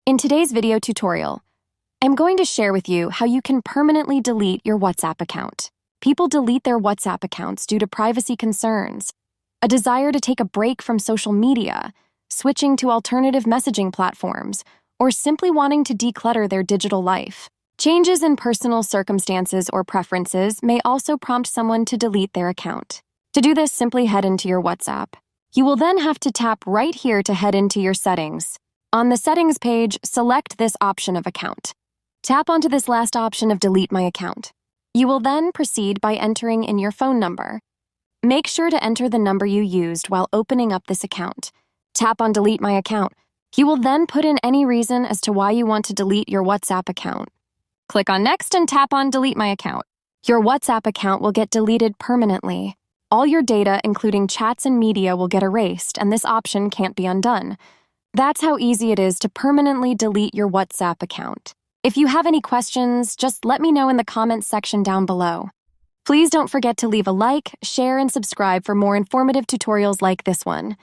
In today's video tutorial, I'm going to share with you how you can permanently delete your WhatsApp account. People delete their WhatsApp accounts due to privacy concerns, a desire to take a break from social media, switching to alternative messaging platforms, or simply wanting to declutter their digital life. Changes in personal circumstances or preferences may also prompt someone to delete their account. To do this, simply head into your WhatsApp. You will then have to tap right here to head into your settings. On the settings page, select this option of account. Tap onto this last option of delete my account. You will then proceed by entering in your phone number. Make sure to enter the number you used while opening up this account. Tap on delete my account. You will then put in any reason as to why you want to delete your WhatsApp account. Click on next and tap on delete my account. Your WhatsApp account will get deleted permanently. All your data, including chats and media, will get erased, and this option can't be undone. That's how easy it is to permanently delete your WhatsApp account. If you have any questions, just let me know in the comments section down below. Please don't forget to leave a like, share, and subscribe for more informative tutorials like this one.